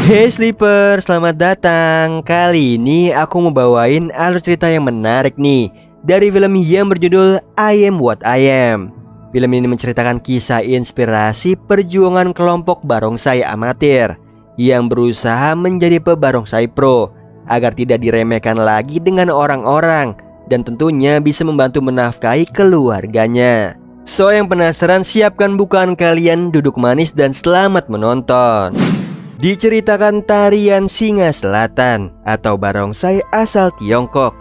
Hey Sleeper, selamat datang. Kali ini aku mau bawain alur cerita yang menarik nih dari film yang berjudul I Am What I Am. Film ini menceritakan kisah inspirasi perjuangan kelompok barongsai amatir yang berusaha menjadi pebarongsai pro agar tidak diremehkan lagi dengan orang-orang dan tentunya bisa membantu menafkahi keluarganya. So yang penasaran, siapkan bukaan kalian, duduk manis dan selamat menonton. Diceritakan tarian Singa Selatan atau barongsai asal Tiongkok,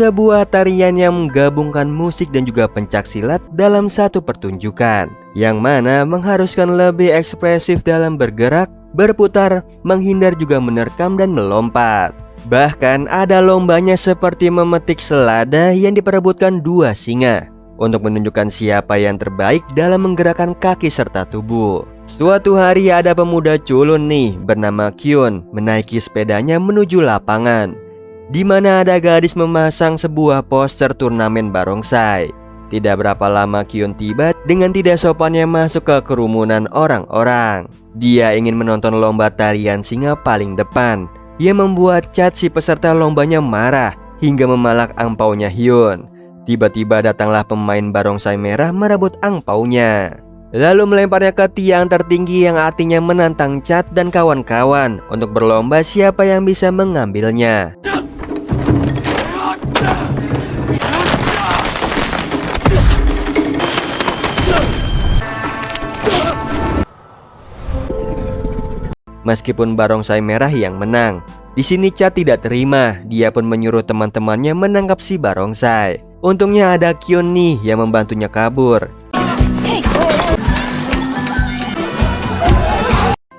sebuah tarian yang menggabungkan musik dan juga pencaksilat dalam satu pertunjukan, yang mana mengharuskan lebih ekspresif dalam bergerak, berputar, menghindar juga menerkam dan melompat. Bahkan ada lombanya seperti memetik selada yang diperebutkan dua singa untuk menunjukkan siapa yang terbaik dalam menggerakkan kaki serta tubuh. Suatu hari ada pemuda culun nih bernama Kyun menaiki sepedanya menuju lapangan, di mana ada gadis memasang sebuah poster turnamen barongsai. Tidak berapa lama Kyun tiba dengan tidak sopannya masuk ke kerumunan orang-orang. Dia ingin menonton lomba tarian singa paling depan, yang membuat Chat si peserta lombanya marah hingga memalak angpaunya Hyun. Tiba-tiba datanglah pemain barongsai merah merebut angpaunya, lalu melemparnya ke tiang tertinggi yang artinya menantang Chat dan kawan-kawan untuk berlomba siapa yang bisa mengambilnya. Meskipun barongsai merah yang menang, di sini Chat tidak terima. Dia pun menyuruh teman-temannya menangkap si barongsai. Untungnya ada Kyun nih yang membantunya kabur,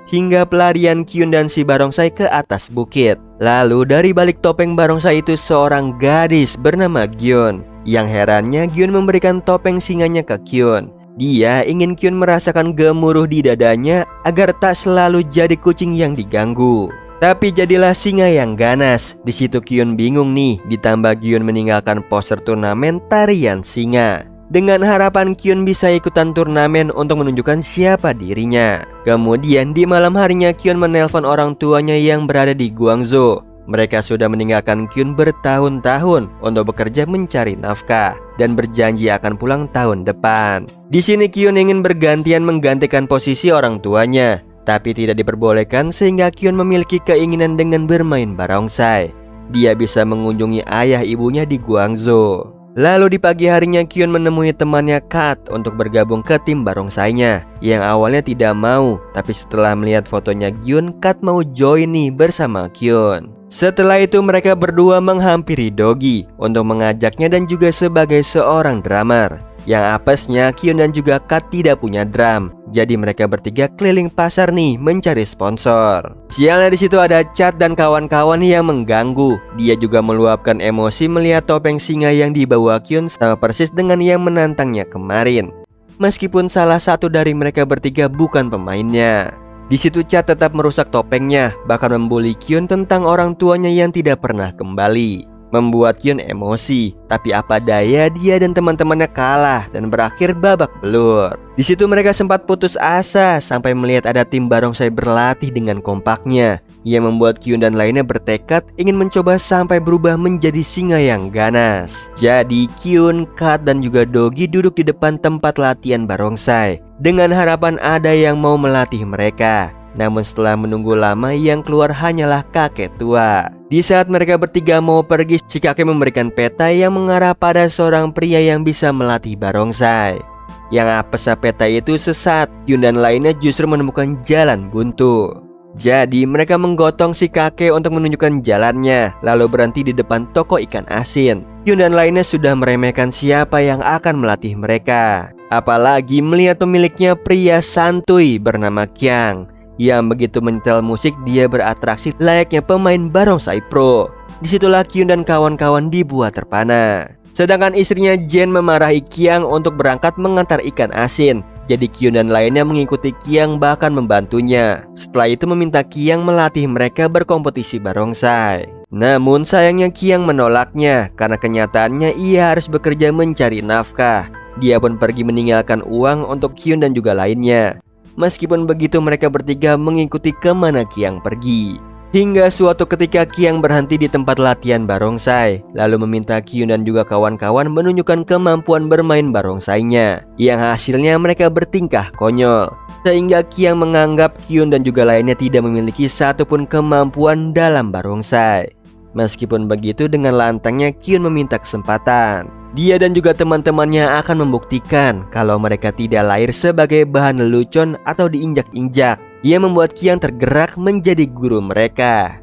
hingga pelarian Kyun dan si barongsai ke atas bukit. Lalu dari balik topeng barongsai itu seorang gadis bernama Gyun. Yang herannya Gyun memberikan topeng singanya ke Kyun. Dia ingin Kyun merasakan gemuruh di dadanya agar tak selalu jadi kucing yang diganggu, tapi jadilah singa yang ganas. Di situ Kyun bingung nih, ditambah Gyun meninggalkan poster turnamen tarian singa dengan harapan Kyun bisa ikutan turnamen untuk menunjukkan siapa dirinya. Kemudian di malam harinya Kyun menelpon orang tuanya yang berada di Guangzhou. Mereka sudah meninggalkan Kyun bertahun-tahun untuk bekerja mencari nafkah dan berjanji akan pulang tahun depan. Di sini Kyun ingin bergantian menggantikan posisi orang tuanya, tapi tidak diperbolehkan sehingga Kyun memiliki keinginan dengan bermain barongsai. Dia bisa mengunjungi ayah ibunya di Guangzhou. Lalu di pagi harinya Kyun menemui temannya Kat untuk bergabung ke tim barongsainya. Yang awalnya tidak mau, tapi setelah melihat fotonya Gyun, Kat mau join nih bersama Kyun. Setelah itu mereka berdua menghampiri Dogi untuk mengajaknya dan juga sebagai seorang drummer. Yang apesnya Kyun dan juga Kat tidak punya drum, jadi mereka bertiga keliling pasar nih mencari sponsor. Sialnya di situ ada Chat dan kawan-kawan yang mengganggu. Dia juga meluapkan emosi melihat topeng singa yang dibawa Kyun sama persis dengan yang menantangnya kemarin, meskipun salah satu dari mereka bertiga bukan pemainnya. Di situ Chat tetap merusak topengnya, bahkan membuli Kyun tentang orang tuanya yang tidak pernah kembali, membuat Kyun emosi. Tapi apa daya, dia dan teman-temannya kalah dan berakhir babak belur. Di situ mereka sempat putus asa sampai melihat ada tim barongsai berlatih dengan kompaknya, yang membuat Kyun dan lainnya bertekad ingin mencoba sampai berubah menjadi singa yang ganas. Jadi Kyun, Kat dan juga Dogi duduk di depan tempat latihan barongsai dengan harapan ada yang mau melatih mereka. Namun setelah menunggu lama, yang keluar hanyalah kakek tua. Di saat mereka bertiga mau pergi, si kakek memberikan peta yang mengarah pada seorang pria yang bisa melatih barongsai. Yang apes peta itu sesat, Kyun dan lainnya justru menemukan jalan buntu. Jadi mereka menggotong si kakek untuk menunjukkan jalannya, lalu berhenti di depan toko ikan asin. Kyun dan lainnya sudah meremehkan siapa yang akan melatih mereka, apalagi melihat pemiliknya pria santuy bernama Kyang, yang begitu menyetel musik dia beratraksi layaknya pemain barongsai pro. Disitulah Kyun dan kawan-kawan dibuat terpana. Sedangkan istrinya Jen memarahi Kyang untuk berangkat mengantar ikan asin. Jadi Kyun dan lainnya mengikuti Kyang, bahkan membantunya. Setelah itu meminta Kyang melatih mereka berkompetisi barongsai. Namun sayangnya Kyang menolaknya karena kenyataannya ia harus bekerja mencari nafkah. Dia pun pergi meninggalkan uang untuk Kyun dan juga lainnya. Meskipun begitu mereka bertiga mengikuti kemana Qiang pergi. Hingga suatu ketika Qiang berhenti di tempat latihan barongsai, lalu meminta Qiyun dan juga kawan-kawan menunjukkan kemampuan bermain barongsainya, yang hasilnya mereka bertingkah konyol. Sehingga Qiang menganggap Qiyun dan juga lainnya tidak memiliki satupun kemampuan dalam barongsai. Meskipun begitu, dengan lantangnya Qiyun meminta kesempatan. Dia dan juga teman-temannya akan membuktikan kalau mereka tidak lahir sebagai bahan lelucon atau diinjak-injak. Ia membuat Qiang tergerak menjadi guru mereka.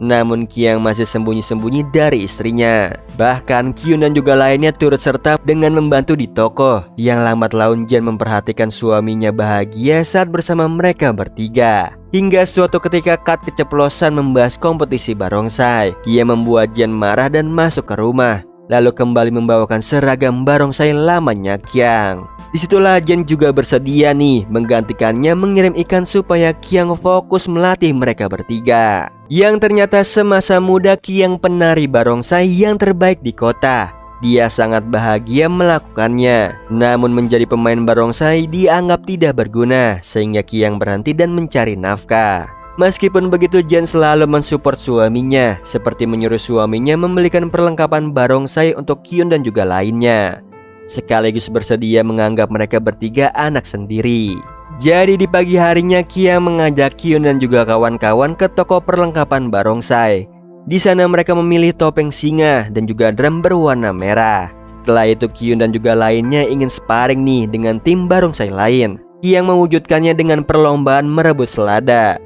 Namun Qiang masih sembunyi-sembunyi dari istrinya. Bahkan Qiyun dan juga lainnya turut serta dengan membantu di toko, yang lambat laun Jian memperhatikan suaminya bahagia saat bersama mereka bertiga. Hingga suatu ketika Kat keceplosan membahas kompetisi barongsai. Ia membuat Jian marah dan masuk ke rumah, lalu kembali membawakan seragam barongsai lamanya Qiang. Disitulah Jian juga bersedia nih menggantikannya mengirim ikan supaya Qiang fokus melatih mereka bertiga. Yang ternyata semasa muda Qiang penari barongsai yang terbaik di kota. Dia sangat bahagia melakukannya. Namun menjadi pemain barongsai dianggap tidak berguna, sehingga Qiang berhenti dan mencari nafkah. Meskipun begitu, Jian selalu mensupport suaminya, seperti menyuruh suaminya membelikan perlengkapan barongsai untuk Qiyun dan juga lainnya, sekaligus bersedia menganggap mereka bertiga anak sendiri. Jadi di pagi harinya Qiang mengajak Qiyun dan juga kawan-kawan ke toko perlengkapan barongsai. Di sana mereka memilih topeng singa dan juga drum berwarna merah. Setelah itu Qiyun dan juga lainnya ingin sparring nih dengan tim barongsai lain. Qiang mewujudkannya dengan perlombaan merebut selada.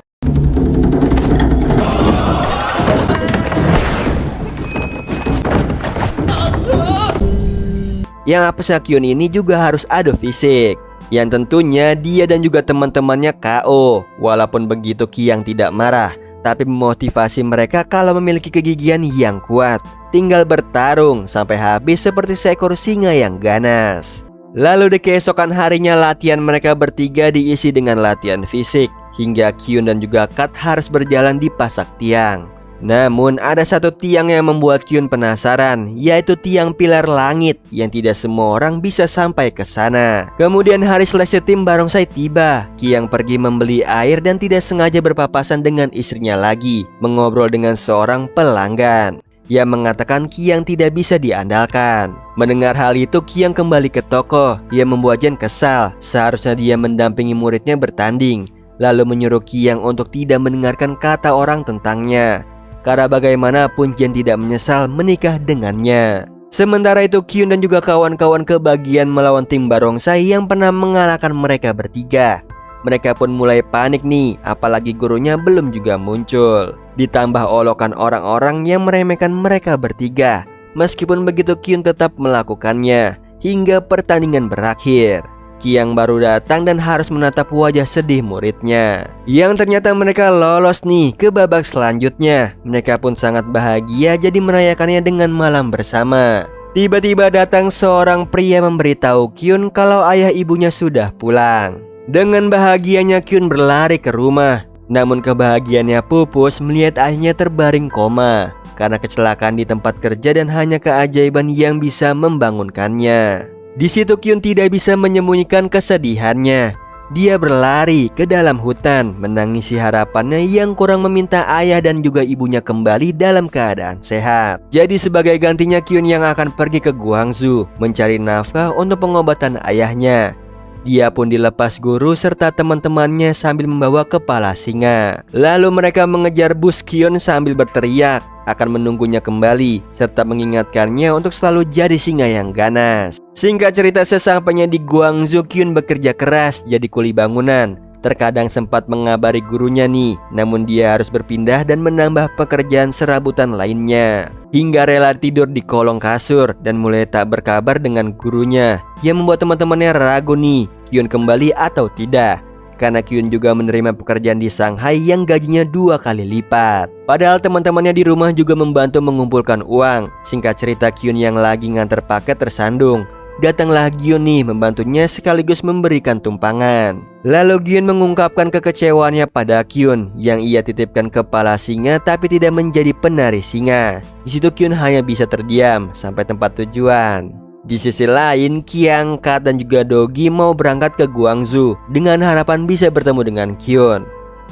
Yang apesnya Qiyun ini juga harus adu fisik, yang tentunya dia dan juga teman-temannya KO. Walaupun begitu Qiang tidak marah, tapi memotivasi mereka kalau memiliki kegigihan yang kuat. Tinggal bertarung sampai habis seperti seekor singa yang ganas. Lalu di keesokan harinya latihan mereka bertiga diisi dengan latihan fisik, hingga Qiyun dan juga Kat harus berjalan di pasak tiang. Namun ada satu tiang yang membuat Qiyun penasaran, yaitu tiang pilar langit yang tidak semua orang bisa sampai ke sana. Kemudian hari seleksi tim barongsai tiba. Qiang pergi membeli air dan tidak sengaja berpapasan dengan istrinya lagi, mengobrol dengan seorang pelanggan yang mengatakan Qiang tidak bisa diandalkan. Mendengar hal itu, Qiang kembali ke toko. Ia membuat Jian kesal. Seharusnya dia mendampingi muridnya bertanding, lalu menyuruh Qiang untuk tidak mendengarkan kata orang tentangnya, karena bagaimanapun Jian tidak menyesal menikah dengannya. Sementara itu Qiyun dan juga kawan-kawan kebagian melawan tim barongsai yang pernah mengalahkan mereka bertiga. Mereka pun mulai panik nih, apalagi gurunya belum juga muncul. Ditambah olokan orang-orang yang meremehkan mereka bertiga. Meskipun begitu Qiyun tetap melakukannya hingga pertandingan berakhir. Qiang baru datang dan harus menatap wajah sedih muridnya, yang ternyata mereka lolos nih ke babak selanjutnya. Mereka pun sangat bahagia jadi merayakannya dengan malam bersama. Tiba-tiba datang seorang pria memberitahu Qiyun kalau ayah ibunya sudah pulang. Dengan bahagianya Qiyun berlari ke rumah. Namun kebahagiaannya pupus melihat ayahnya terbaring koma karena kecelakaan di tempat kerja dan hanya keajaiban yang bisa membangunkannya. Di situ Qiyun tidak bisa menyembunyikan kesedihannya. Dia berlari ke dalam hutan, menangisi harapannya yang kurang meminta ayah dan juga ibunya kembali dalam keadaan sehat. Jadi sebagai gantinya Qiyun yang akan pergi ke Guangzhou mencari nafkah untuk pengobatan ayahnya. Dia pun dilepas guru serta teman-temannya sambil membawa kepala singa. Lalu mereka mengejar bus Qiyun sambil berteriak akan menunggunya kembali, serta mengingatkannya untuk selalu jadi singa yang ganas. Singkat cerita, sesampainya di Guangzhou, Qiyun bekerja keras jadi kuli bangunan. Terkadang sempat mengabari gurunya nih, namun dia harus berpindah dan menambah pekerjaan serabutan lainnya. Hingga rela tidur di kolong kasur dan mulai tak berkabar dengan gurunya, yang membuat teman-temannya ragu nih, Qiyun kembali atau tidak. Karena Qiyun juga menerima pekerjaan di Shanghai yang gajinya 2 kali lipat. Padahal teman-temannya di rumah juga membantu mengumpulkan uang. Singkat cerita, Qiyun yang lagi nganter paket tersandung. Datanglah Qiyun nih membantunya sekaligus memberikan tumpangan. Lalu Qiyun mengungkapkan kekecewaannya pada Qiyun yang ia titipkan kepala singa tapi tidak menjadi penari singa. Di situ Qiyun hanya bisa terdiam sampai tempat tujuan. Di sisi lain, Kiang, Kat, dan juga Dogi mau berangkat ke Guangzhou dengan harapan bisa bertemu dengan Kyun.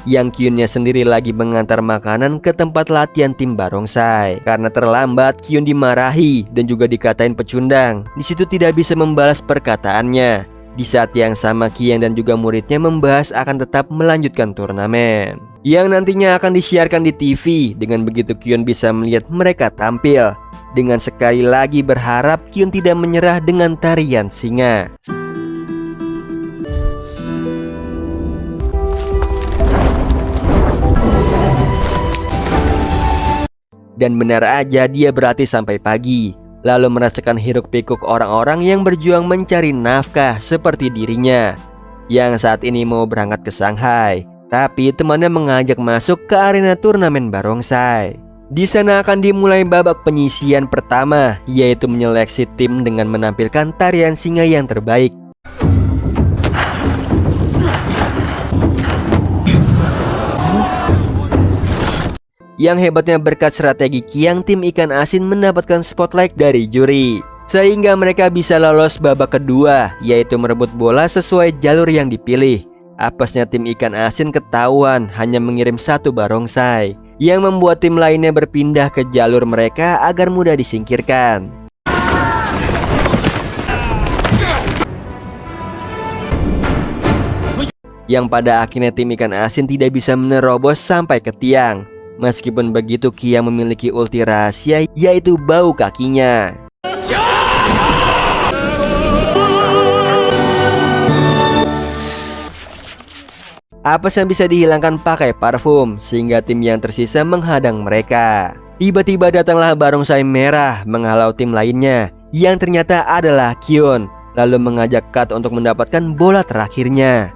Yang Kyunnya sendiri lagi mengantar makanan ke tempat latihan tim barongsai. Karena terlambat, Kyun dimarahi dan juga dikatain pecundang. Di situ tidak bisa membalas perkataannya. Di saat yang sama, Kiang dan juga muridnya membahas akan tetap melanjutkan turnamen yang nantinya akan disiarkan di TV. Dengan begitu Kyun bisa melihat mereka tampil. Dengan sekali lagi berharap Kyun tidak menyerah dengan tarian singa. Dan benar aja dia berlatih sampai pagi, lalu merasakan hiruk pikuk orang-orang yang berjuang mencari nafkah seperti dirinya, yang saat ini mau berangkat ke Shanghai. Tapi temannya mengajak masuk ke arena turnamen barongsai. Di sana akan dimulai babak penyisian pertama, yaitu menyeleksi tim dengan menampilkan tarian singa yang terbaik. Yang hebatnya berkat strategi Kiang, tim ikan asin mendapatkan spotlight dari juri, sehingga mereka bisa lolos babak kedua, yaitu merebut bola sesuai jalur yang dipilih. Apesnya tim ikan asin ketahuan hanya mengirim satu barongsai, yang membuat tim lainnya berpindah ke jalur mereka agar mudah disingkirkan. Yang pada akhirnya tim ikan asin tidak bisa menerobos sampai ke tiang. Meskipun begitu, Kiang memiliki ulti rahasia, yaitu bau kakinya. Apes yang bisa dihilangkan pakai parfum, sehingga tim yang tersisa menghadang mereka. Tiba-tiba datanglah barongsai merah menghalau tim lainnya, yang ternyata adalah Kyun, lalu mengajak Kat untuk mendapatkan bola terakhirnya.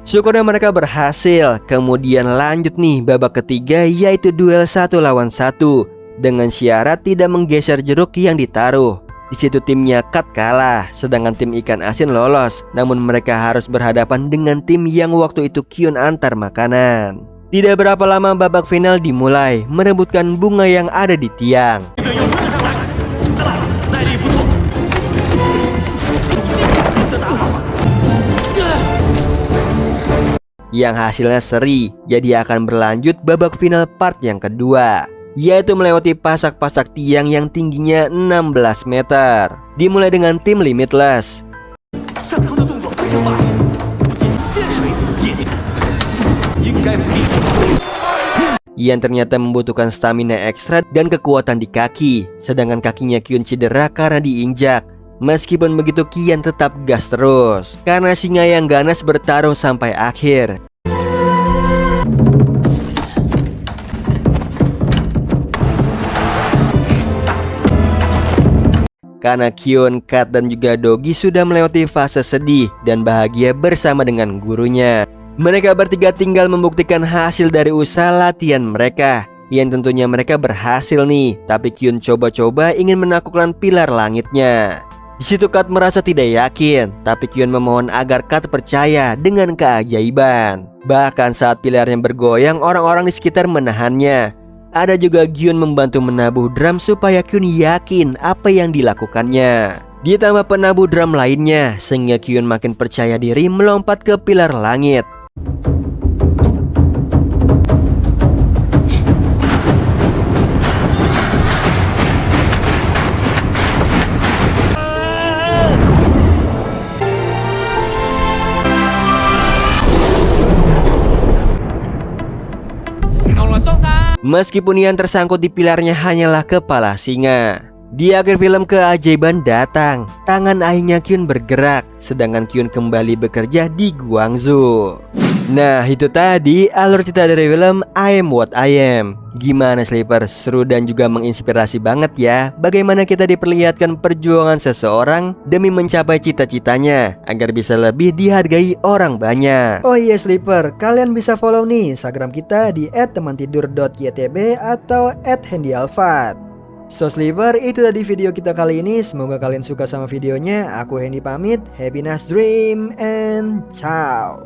Syukurnya mereka berhasil. Kemudian lanjut nih babak ketiga, yaitu duel 1 lawan 1 dengan syarat tidak menggeser jeruk yang ditaruh. Di situ timnya Kat kalah, sedangkan tim ikan asin lolos. Namun mereka harus berhadapan dengan tim yang waktu itu Kyun antar makanan. Tidak berapa lama babak final dimulai, merebutkan bunga yang ada di tiang. Yang hasilnya seri, jadi akan berlanjut babak final part yang kedua, yaitu melewati pasak-pasak tiang yang tingginya 16 meter. Dimulai dengan tim Limitless yang ternyata membutuhkan stamina ekstra dan kekuatan di kaki, sedangkan kakinya Kyun cedera karena diinjak. Meskipun begitu, Kian tetap gas terus karena singa yang ganas bertarung sampai akhir. Karena Kyun, Kat, dan juga Dogi sudah melewati fase sedih dan bahagia bersama dengan gurunya. Mereka bertiga tinggal membuktikan hasil dari usaha latihan mereka, yang tentunya mereka berhasil nih. Tapi Kyun coba-coba ingin menaklukkan pilar langitnya. Di situ Kat merasa tidak yakin, tapi Kyun memohon agar Kat percaya dengan keajaiban. Bahkan saat pilarnya bergoyang, orang-orang di sekitar menahannya. Ada juga Gyun membantu menabuh drum supaya Kyun yakin apa yang dilakukannya. Ditambah penabuh drum lainnya, sehingga Kyun makin percaya diri melompat ke pilar langit. Meskipun yang tersangkut di pilarnya hanyalah kepala singa. Di akhir film keajaiban datang. Tangan ayahnya Kyun bergerak, sedangkan Kyun kembali bekerja di Guangzhou. Nah, itu tadi alur cerita dari film I Am What I Am. Gimana Sleeper? Seru dan juga menginspirasi banget ya. Bagaimana kita diperlihatkan perjuangan seseorang demi mencapai cita-citanya agar bisa lebih dihargai orang banyak. Oh iya Sleeper, kalian bisa follow nih Instagram kita di @temantidur.ytb atau @handyalfat. So Sleeper, itu tadi video kita kali ini. Semoga kalian suka sama videonya. Aku Hendy pamit. Happy nice dream and ciao.